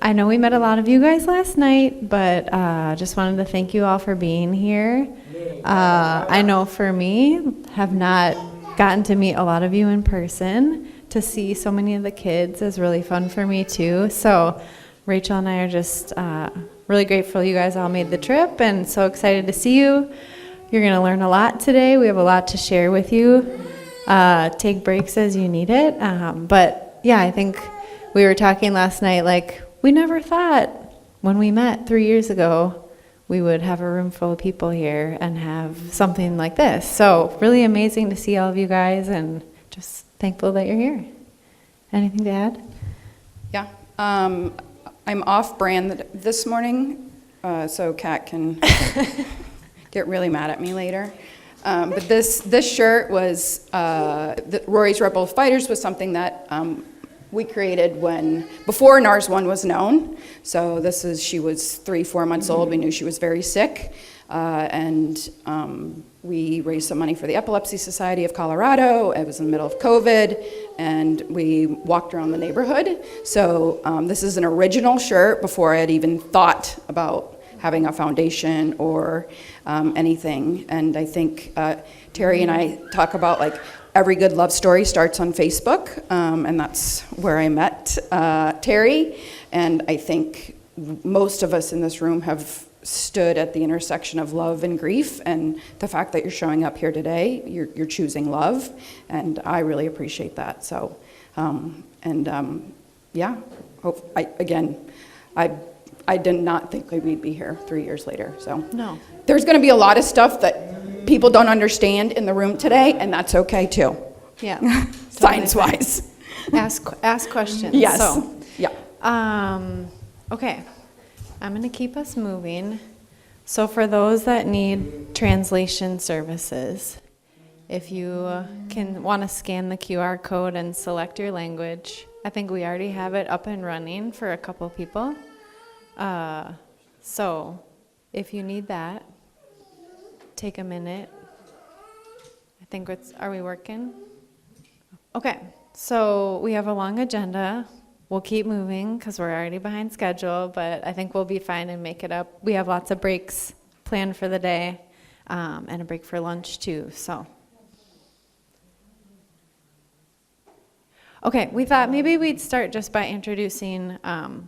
I know we met a lot of you guys last night, but just wanted to thank you all for being here. I know for me, have not gotten to meet a lot of you in person. To see so many of the kids is really fun for me too. So Rachel and I are just really grateful you guys all made the trip and so excited to see you. You're going to learn a lot today. We have a lot to share with you. Take breaks as you need it. But yeah, I think we were talking last night, like we never thought when we met 3 years ago we would have a room full of people here and have something like this. So really amazing to see all of you guys and just thankful that you're here. Anything to add? Yeah. I'm off brand this morning, so Kat can get really mad at me later. But this shirt was, Rory's Rebel Fighters was something that we created before NARS 1 was known. So she was 3-4 months old. We knew she was very sick. And we raised some money for the Epilepsy Society of Colorado. It was in the middle of COVID, and we walked around the neighborhood. So this is an original shirt before I had even thought about having a foundation or anything. And I think Terry and I talk about like every good love story starts on Facebook, and that's where I met Terry. And I think most of us in this room have stood at the intersection of love and grief, and the fact that you're showing up here today, you're choosing love, and I really appreciate that. So, yeah, I did not think we'd be here 3 years later. So No. There's going to be a lot of stuff that people don't understand in the room today, and that's okay too. Yeah. Science-wise. Ask questions. Yes. So, Yeah. okay. I'm going to keep us moving. So for those that need translation services, if you want to scan the QR code and select your language, I think we already have it up and running for a couple people. So if you need that, take a minute. I think are we working? Okay, so we have a long agenda. We'll keep moving because we're already behind schedule, but I think we'll be fine and make it up. We have lots of breaks planned for the day, and a break for lunch too, so. Okay, we thought maybe we'd start just by introducing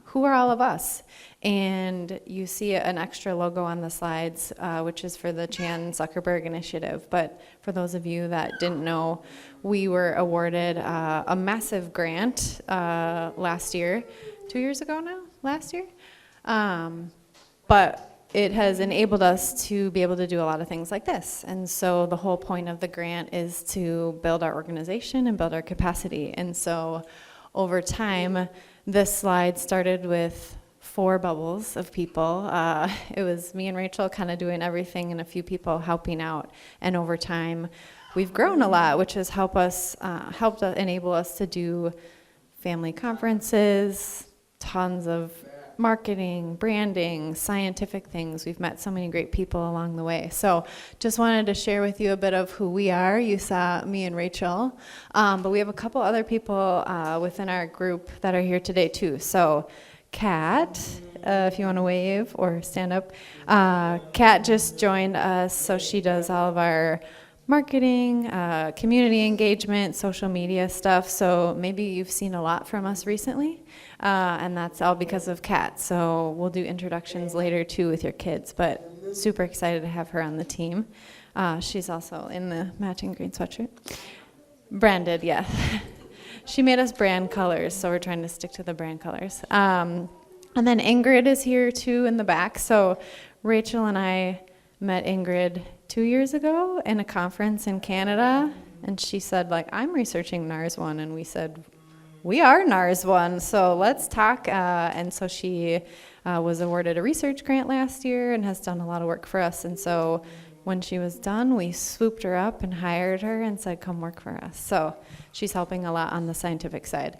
who are all of us. And you see an extra logo on the slides, which is for the Chan Zuckerberg Initiative. But for those of you that didn't know, we were awarded a massive grant last year, 2 years ago now, last year. But it has enabled us to be able to do a lot of things like this. And so the whole point of the grant is to build our organization and build our capacity. And so over time, this slide started with 4 bubbles of people. It was me and Rachel kind of doing everything and a few people helping out. And over time, we've grown a lot, which has helped enable us to do family conferences, tons of marketing, branding, scientific things. We've met so many great people along the way. So just wanted to share with you a bit of who we are. You saw me and Rachel, but we have a couple other people within our group that are here today too. So Kat, if you want to wave or stand up. Kat just joined us, so she does all of our marketing, community engagement, social media stuff. So maybe you've seen a lot from us recently, and that's all because of Kat. So we'll do introductions later too with your kids, but super excited to have her on the team. She's also in the matching green sweatshirt. Branded, yeah. She made us brand colors, so we're trying to stick to the brand colors. And then Ingrid is here too in the back. So Rachel and I met Ingrid 2 years ago in a conference in Canada, and she said, like, I'm researching NARS 1, and we said, we are NARS 1, so let's talk. And so she was awarded a research grant last year and has done a lot of work for us. And so when she was done, we swooped her up and hired her and said, come work for us. So she's helping a lot on the scientific side.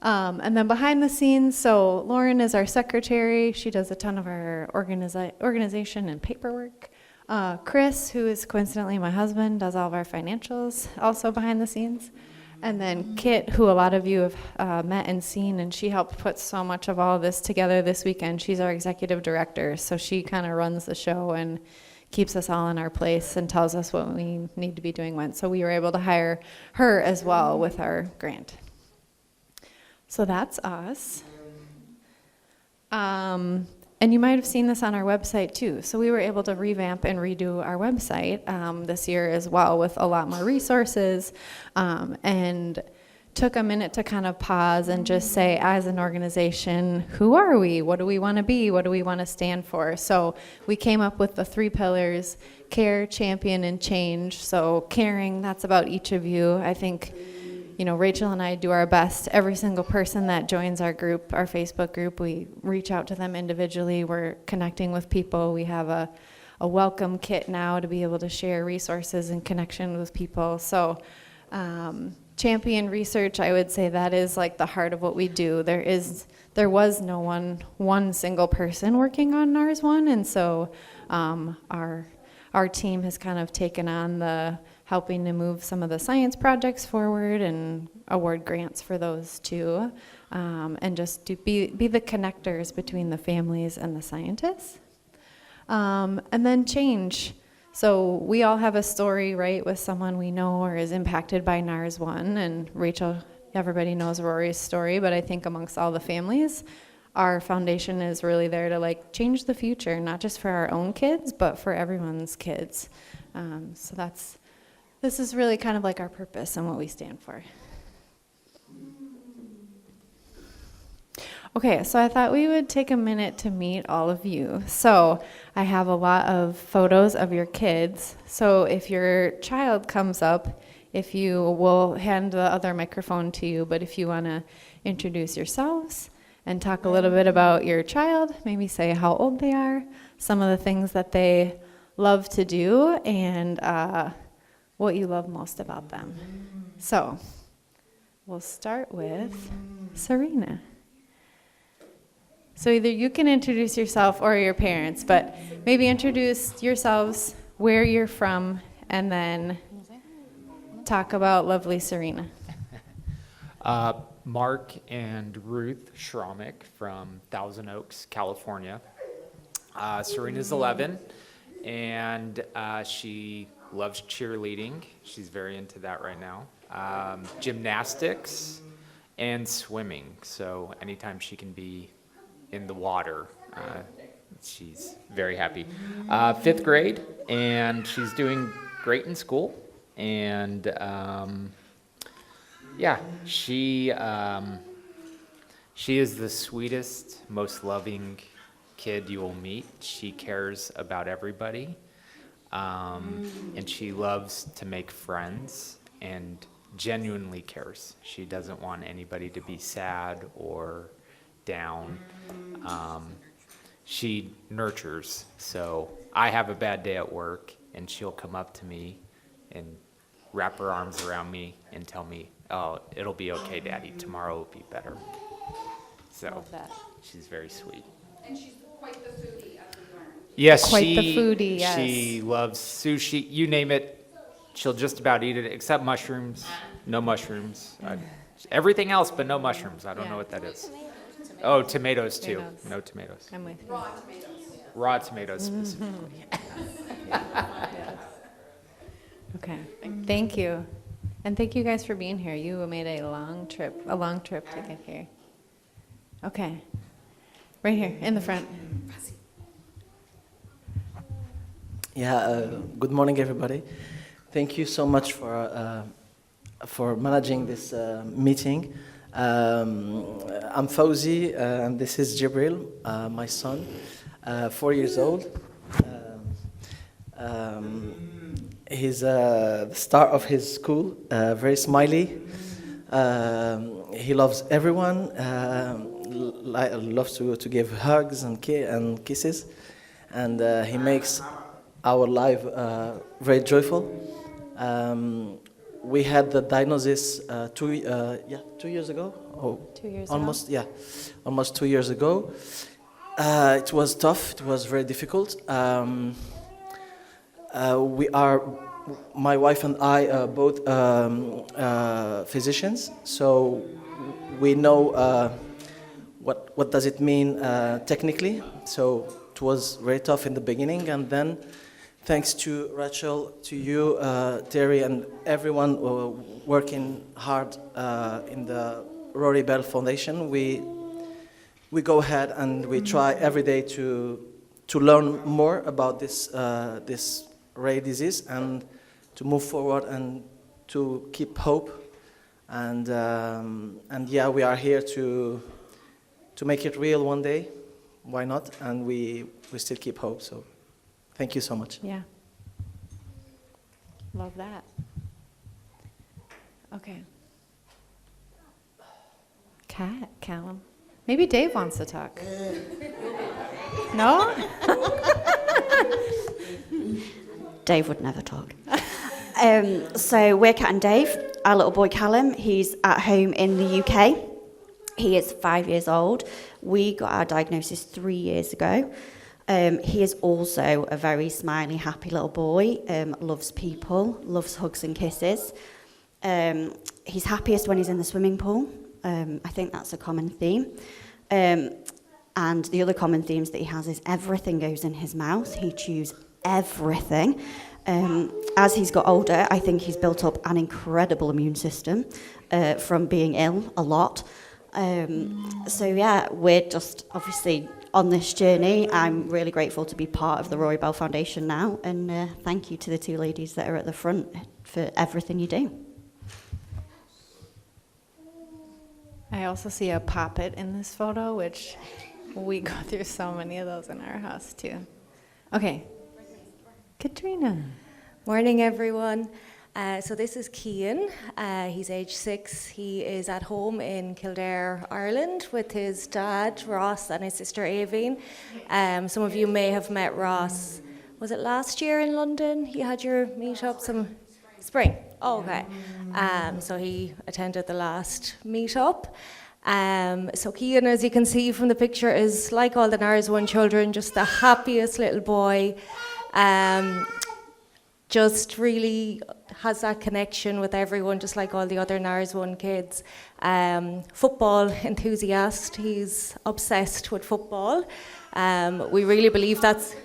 And then behind the scenes, so Lauren is our secretary. She does a ton of our organization and paperwork. Chris, who is coincidentally my husband, does all of our financials, also behind the scenes. And then Kit, who a lot of you have met and seen, and she helped put so much of all this together this weekend. She's our executive director, so she kind of runs the show and keeps us all in our place and tells us what we need to be doing when. So we were able to hire her as well with our grant. So that's us. And you might have seen this on our website too. So we were able to revamp and redo our website this year as well with a lot more resources, and took a minute to kind of pause and just say, as an organization, who are we? What do we want to be? What do we want to stand for? So we came up with the 3 pillars: care, champion, and change. So caring, that's about each of you. I think, Rachel and I do our best. Every single person that joins our group, our Facebook group, we reach out to them individually. We're connecting with people. We have a welcome kit now to be able to share resources and connection with people. So champion research, I would say that is like the heart of what we do. There was no one single person working on NARS 1, and so our team has kind of taken on the helping to move some of the science projects forward and award grants for those too, and just to be the connectors between the families and the scientists. And then change. So we all have a story, right, with someone we know or is impacted by NARS 1, and Rachel, everybody knows Rory's story, but I think amongst all the families, our foundation is really there to change the future, not just for our own kids, but for everyone's kids. So this is really kind of like our purpose and what we stand for. Okay, so I thought we would take a minute to meet all of you. So I have a lot of photos of your kids. So if your child comes up, we'll hand the other microphone to you, but if you want to introduce yourselves and talk a little bit about your child, maybe say how old they are, some of the things that they love to do, and what you love most about them. So we'll start with Serena. So either you can introduce yourself or your parents, but maybe introduce yourselves, where you're from, and then talk about lovely Serena. Mark and Ruth Schromick from Thousand Oaks, California. Serena's 11, and she loves cheerleading. She's very into that right now. Gymnastics and swimming. So anytime she can be in the water, she's very happy. 5th grade, and she's doing great in school. And she is the sweetest, most loving kid you will meet. She cares about everybody. And she loves to make friends and genuinely cares. She doesn't want anybody to be sad or down. She nurtures. So I have a bad day at work, and she'll come up to me and wrap her arms around me and tell me, "Oh, it'll be okay, Daddy. Tomorrow will be better." So Love that. she's very sweet. And she's quite the foodie, as we learned. Yes, Quite the foodie, yes. She loves sushi. You name it, she'll just about eat it, except mushrooms. No mushrooms. Everything else, but no mushrooms. I don't know what that is. Oh, tomatoes too. Tomatoes. No tomatoes. I'm with you. Raw tomatoes. Raw tomatoes specifically. Yes. Okay, thank you. And thank you guys for being here. You made a long trip to get here. Okay, right here in the front. Yeah, good morning, everybody. Thank you so much for managing this meeting. I'm Fauzi, and this is Jibril, my son, 4 years old. He's the star of his school, very smiley. He loves everyone, loves to give hugs and kisses, and he makes our life very joyful. We had the diagnosis 2 years ago. Oh, 2 years almost, ago? Yeah, almost 2 years ago. It was tough. It was very difficult. We are my wife and I are both physicians, so we know what does it mean technically. So it was very tough in the beginning, and then thanks to Rachel, to you, Terry, and everyone working hard in the Rory Bell Foundation, we go ahead and we try every day to learn more about this rare disease and to move forward and to keep hope. And yeah, we are here to make it real one day. Why not? And we still keep hope. So thank you so much. Yeah. Love that. Okay. Kat, Callum. Maybe Dave wants to talk. No? Dave would never talk. So we're Kat and Dave. Our little boy Callum, he's at home in the UK. He is 5 years old. We got our diagnosis 3 years ago. He is also a very smiley, happy little boy, loves people, loves hugs and kisses. He's happiest when he's in the swimming pool. I think that's a common theme. And the other common themes that he has is everything goes in his mouth. He chews everything. As he's got older, I think he's built up an incredible immune system from being ill a lot. So yeah, we're just obviously on this journey. I'm really grateful to be part of the Rory Bell Foundation now, and thank you to the two ladies that are at the front for everything you do. I also see a poppet in this photo, which we go through so many of those in our house too. Okay, Katrina. Morning, everyone. So this is Cian. He's age 6. He is at home in Kildare, Ireland, with his dad, Ross, and his sister, Aoibhinn. Some of you may have met Ross. Was it last year in London? You had your meet-up, some spring? Oh, okay. So he attended the last meet-up. So Cian, as you can see from the picture, is like all the NARS 1 children, just the happiest little boy. Just really has that connection with everyone, just like all the other NARS 1 kids. Football enthusiast, he's obsessed with football. We really believe that's...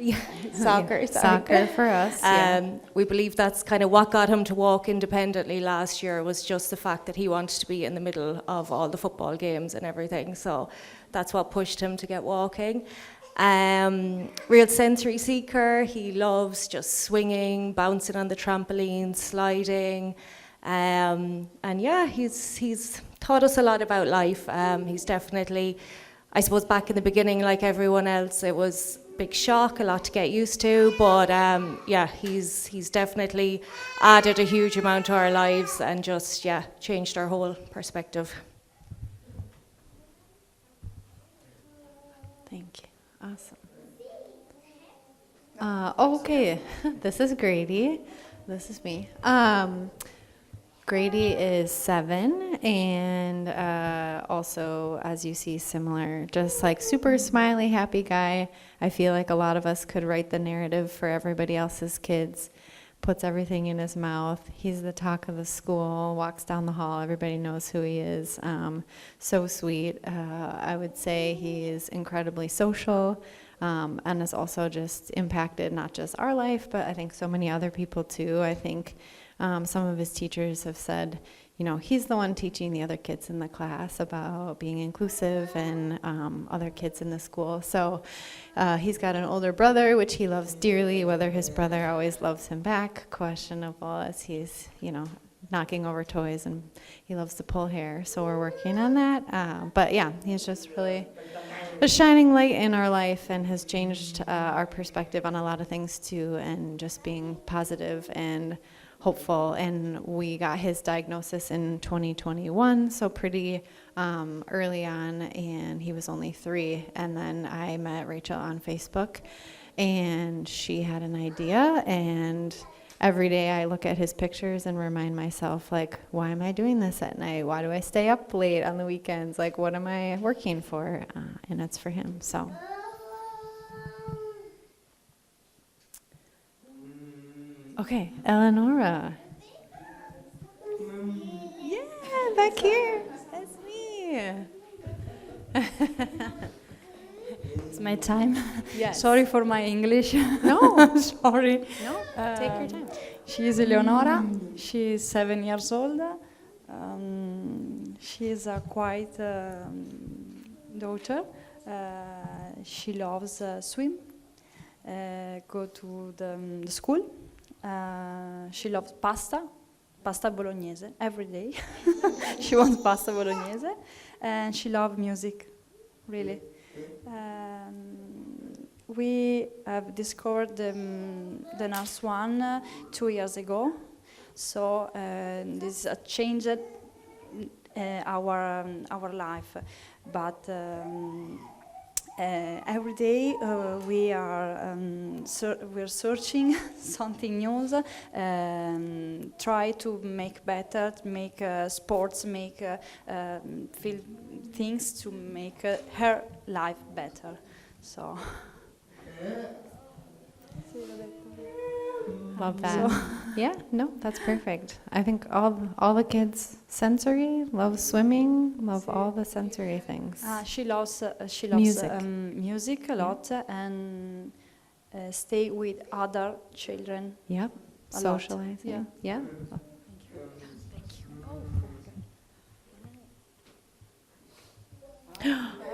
Yeah, soccer, sorry. Soccer for us, yeah. We believe that's kind of what got him to walk independently last year, was just the fact that he wanted to be in the middle of all the football games and everything. So that's what pushed him to get walking. Real sensory seeker. He loves just swinging, bouncing on the trampoline, sliding. And yeah, he's taught us a lot about life. He's definitely, I suppose back in the beginning, like everyone else, it was big shock, a lot to get used to, but yeah, he's definitely added a huge amount to our lives and just, yeah, changed our whole perspective. Thank you. Awesome. Okay, this is Grady. This is me. Grady is 7, and also, as you see, similar, just like super smiley, happy guy. I feel like a lot of us could write the narrative for everybody else's kids. Puts everything in his mouth. He's the talk of the school, walks down the hall, everybody knows who he is. So sweet. I would say he is incredibly social, and has also just impacted not just our life, but I think so many other people too. I think some of his teachers have said, you know, he's the one teaching the other kids in the class about being inclusive and other kids in the school. So he's got an older brother, which he loves dearly. Whether his brother always loves him back, questionable, as he's, you know, knocking over toys, and he loves to pull hair. So we're working on that. But yeah, he's just really a shining light in our life and has changed our perspective on a lot of things too, and just being positive and hopeful. And we got his diagnosis in 2021, so pretty early on, and he was only 3. And then I met Rachel on Facebook, and she had an idea, and every day I look at his pictures and remind myself, like, why am I doing this at night? Why do I stay up late on the weekends? Like, what am I working for? And it's for him, so. Okay, Eleonora. Yeah, back here. That's me. It's my time. Yes. Sorry for my English. No. Sorry. No, take your time. She is Eleonora. She is 7 years old. She is a quiet daughter. She loves swim. Go to the school. She loves pasta bolognese every day. She wants pasta bolognese, and she loves music, really. We have discovered the Nurse One 2 years ago, so this changed our life. But every day we're searching something new, try to make better, make sports, make feel things to make her life better. So. Love that. Yeah, no, that's perfect. I think all the kids sensory, love swimming, love all the sensory things. She loves Music. music a lot and stay with other children. Yep. A lot. Socializing. Yeah.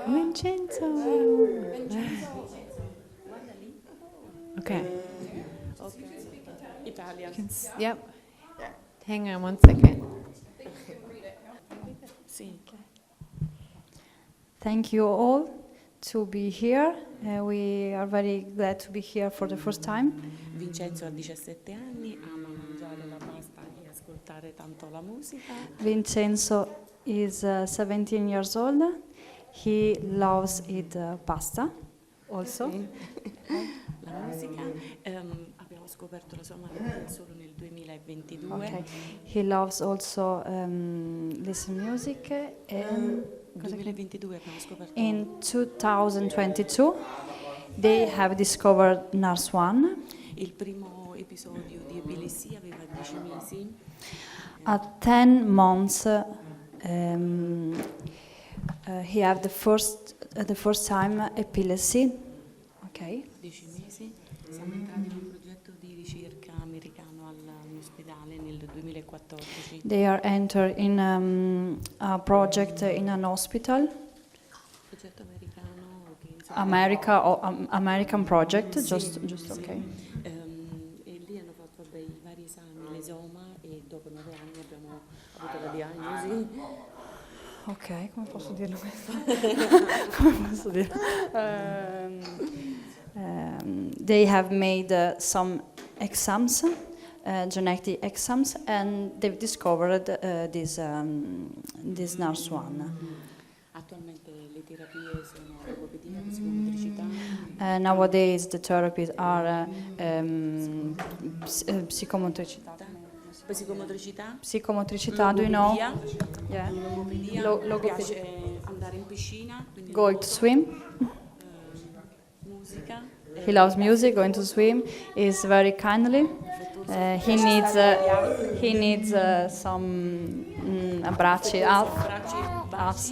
Vincenzo. Okay. Italian. Yep. Hang on one second. Sì. Thank you all to be here. We are very glad to be here for the first time. Vincenzo ha 17 anni, ama mangiare la pasta e ascoltare tanto la musica. Vincenzo is 17 years old. He loves eat pasta also. La musica, abbiamo scoperto la sua malattia solo nel 2022. Okay. He loves also listen music. And Nel 2022 abbiamo scoperto in 2022, they have discovered Nurse One. il primo episodio di epilessia, aveva 10 mesi. At 10 months, he had the first time epilepsy. Okay. 10 mesi. Siamo entrati in un progetto di ricerca americano all'ospedale nel 2014. They are entered in a project in an hospital, Progetto americano che insomma, American project, just okay. E lì hanno fatto dei vari esami, l'esoma, e dopo 9 anni abbiamo avuto la diagnosi. Ok, come posso dirlo questo? Come posso dirlo? They have made some exams, genetic exams, and they've discovered this Nurse One. Attualmente le terapie sono logopedia, psicomotricità. Nowadays the therapies are psychomotricità. Psicomotricità, Do you know? logopedia, Yeah. logopedia, Logopedia. piace andare in piscina, quindi Going to swim. musica. He loves music, going to swim. Is very kindly. He needs some abbracci, hugs.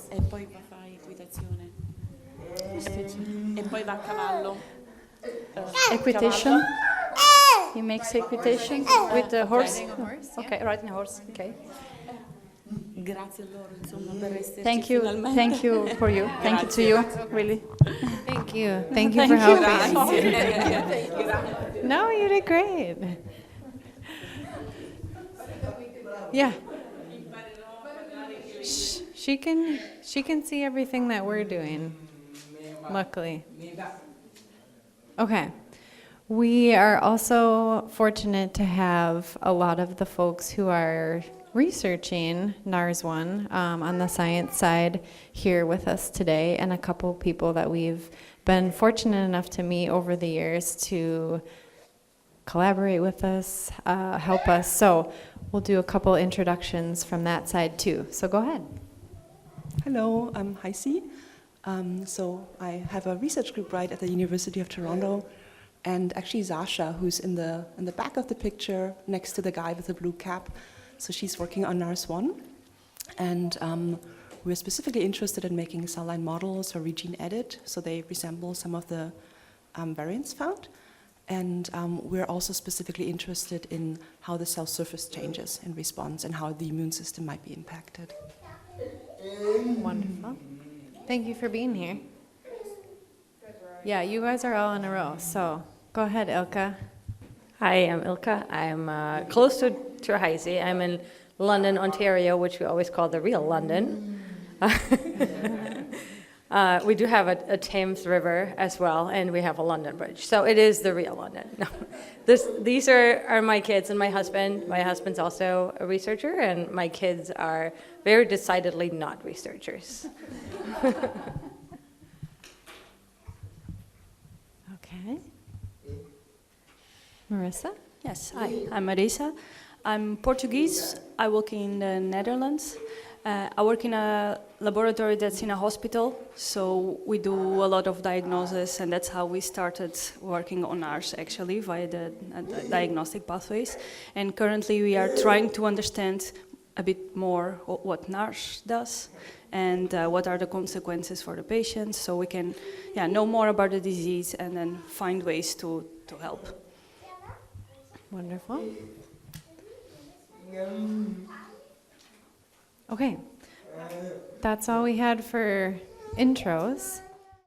E poi fa equitazione. E poi va a cavallo. Equitation. He makes equitation with the horse. Okay, riding a horse. Okay. Grazie a loro, insomma, per esserci Thank you. finalmente. Thank you for you. Thank you to you. Really. Thank you. Thank you for helping. No, you did great. Yeah. She can see everything that we're doing. Luckily. Okay. We are also fortunate to have a lot of the folks who are researching NARS1 on the science side here with us today, and a couple people that we've been fortunate enough to meet over the years to collaborate with us, help us. So we'll do a couple introductions from that side too. So go ahead. Hello, I'm Heisi. So I have a research group right at the University of Toronto. and actually Sasha, who's in the back of the picture next to the guy with the blue cap. So she's working on NARS1, and we're specifically interested in making cell line models or regene edit, so they resemble some of the variants found. And we're also specifically interested in how the cell surface changes in response and how the immune system might be impacted. Wonderful. Thank you for being here. Yeah, you guys are all in a row, so go ahead, Ilka. Hi, I'm Ilka. I'm close to Terhaise. I'm in London, Ontario, which we always call the real London. We do have a Thames River as well, and we have a London Bridge. So it is the real London. No. These are my kids and my husband. My husband's also a researcher, and my kids are very decidedly not researchers. Okay. Marissa? Yes, hi, I'm Marisa. I'm Portuguese. I work in the Netherlands. I work in a laboratory that's in a hospital, so we do a lot of diagnosis, and that's how we started working on NARS, actually, via the diagnostic pathways. And currently we are trying to understand a bit more what NARS does and what are the consequences for the patients, so we can know more about the disease and then find ways to help. Wonderful. Okay. That's all we had for intros.